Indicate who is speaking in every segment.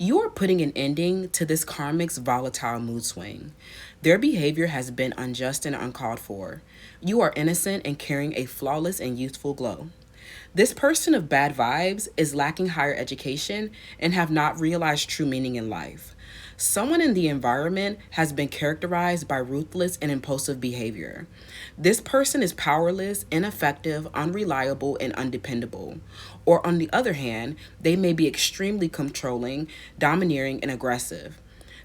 Speaker 1: You are putting an ending to this karmic's volatile mood swing. Their behavior has been unjust and uncalled for. You are innocent and carrying a flawless and youthful glow. This person of bad vibes is lacking higher education and have not realized true meaning in life. Someone in the environment has been characterized by ruthless and impulsive behavior. This person is powerless, ineffective, unreliable, and undependable. Or, on the other hand, they may be extremely controlling, domineering, and aggressive.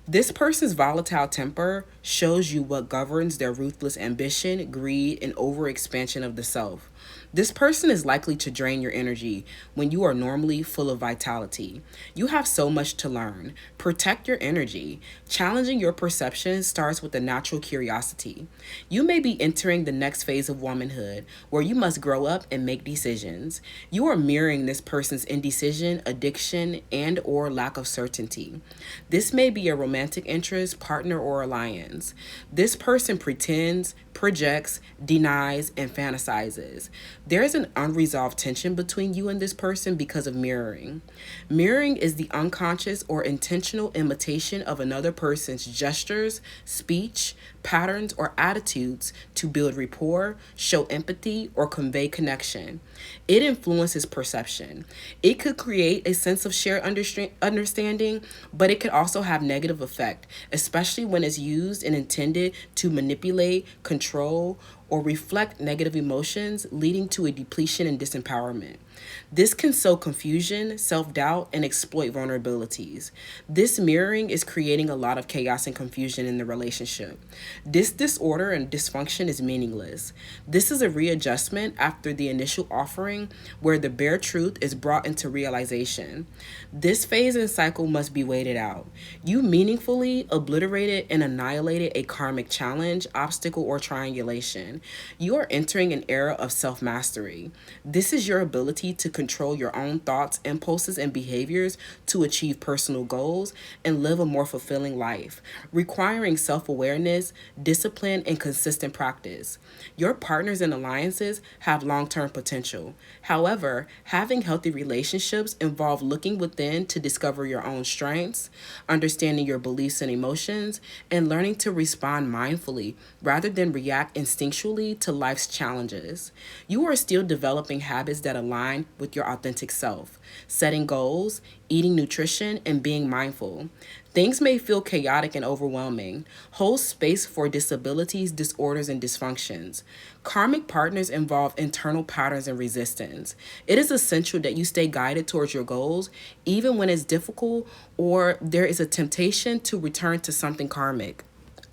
Speaker 1: This person's volatile temper shows you what governs their ruthless ambition, greed, and overexpansion of the self. This person is likely to drain your energy when you are normally full of vitality. You have so much to learn. Protect your energy. Challenging your perception starts with a natural curiosity. You may be entering the next phase of womanhood where you must grow up and make decisions. You are mirroring this person's indecision, addiction, and or lack of certainty. This may be a romantic interest, partner, or alliance. This person pretends, projects, denies, and fantasizes. There is an unresolved tension between you and this person because of mirroring. Mirroring is the unconscious or intentional imitation of another person's gestures, speech, patterns, or attitudes to build rapport, show empathy, or convey connection. It influences perception. It could create a sense of shared understanding, but it could also have negative effect, especially when it's used and intended to manipulate, control, or reflect negative emotions, leading to a depletion and disempowerment. This can sow confusion, self doubt, and exploit vulnerabilities. This mirroring is creating a lot of chaos and confusion in the relationship. This disorder and dysfunction is meaningless. This is a readjustment after the initial offering where the bare truth is brought into realization. This phase and cycle must be waited out. You meaningfully obliterated and annihilated a karmic challenge, obstacle, or triangulation. You are entering an era of self mastery. This is your ability to control your own thoughts, impulses, and behaviors to achieve personal goals and live a more fulfilling life, requiring self awareness, discipline, and consistent practice. Your partners and alliances have long term potential. However, having healthy relationships involve looking within to discover your own strengths, understanding your beliefs and emotions, and learning to respond mindfully rather than react instinctually to life's challenges. You are still developing habits that align with your authentic self, setting goals, eating nutrition, and being mindful. Things may feel chaotic and overwhelming. Hold space for disabilities, disorders, and dysfunctions. Karmic partners involve internal patterns and resistance. It is essential that you stay guided towards your goals, even when it's difficult or there is a temptation to return to something karmic.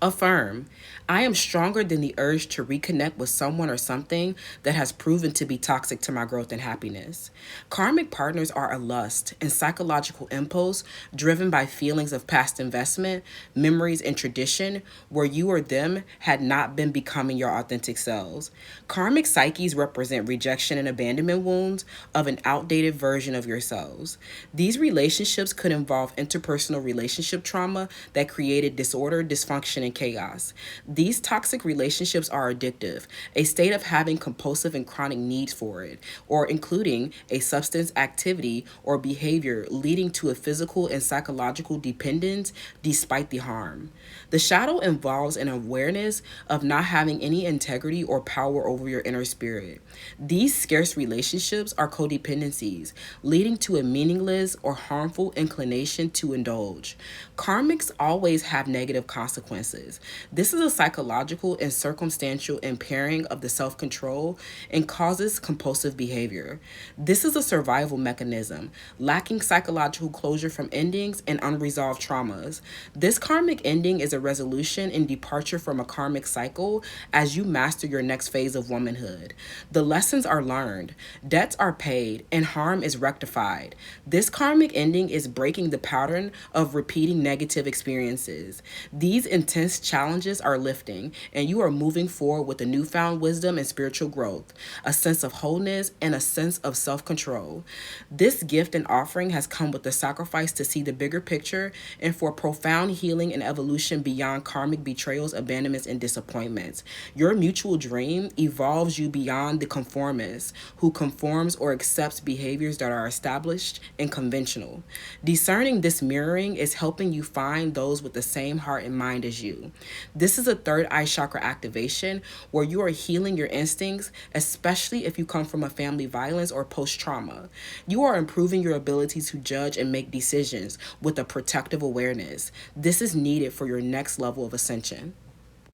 Speaker 1: Affirm, I am stronger than the urge to reconnect with someone or something that has proven to be toxic to my growth and happiness. Karmic partners are a lust and psychological impulse driven by feelings of past investment, memories, and tradition where you or them had not been becoming your authentic selves. Karmic psyches represent rejection and abandonment wounds of an outdated version of yourselves. These relationships could involve interpersonal relationship trauma that created disorder, dysfunction, and chaos. These toxic relationships are addictive, a state of having compulsive and chronic needs for it, or including a substance activity or behavior leading to a physical and psychological dependence despite the harm. The shadow involves an awareness of not having any integrity or power over your inner spirit. These scarce relationships are codependencies, leading to a meaningless or harmful inclination to indulge. Karmics always have negative consequences. This is a psychological and circumstantial impairing of the self control and causes compulsive behavior. This is a survival mechanism, lacking psychological closure from endings and unresolved traumas. This karmic ending is a resolution and departure from a karmic cycle as you master your next phase of womanhood. The lessons are learned, debts are paid, and harm is rectified. This karmic ending is breaking the pattern of repeating negative experiences. These intense intense challenges are lifting, and you are moving forward with a newfound wisdom and spiritual growth, a sense of wholeness, and a sense of self control. This gift and offering has come with the sacrifice to see the bigger picture and for profound healing and evolution beyond karmic betrayals, abandonments, and disappointments. Your mutual dream evolves you beyond the conformist who conforms or accepts behaviors that are established and conventional. Discerning this mirroring is helping you find those with the same heart and mind as you. This is a third eye chakra activation where you are healing your instincts, especially if you come from a family violence or post trauma. You are improving your ability to judge and make decisions with a protective awareness. This is needed for your next level of ascension.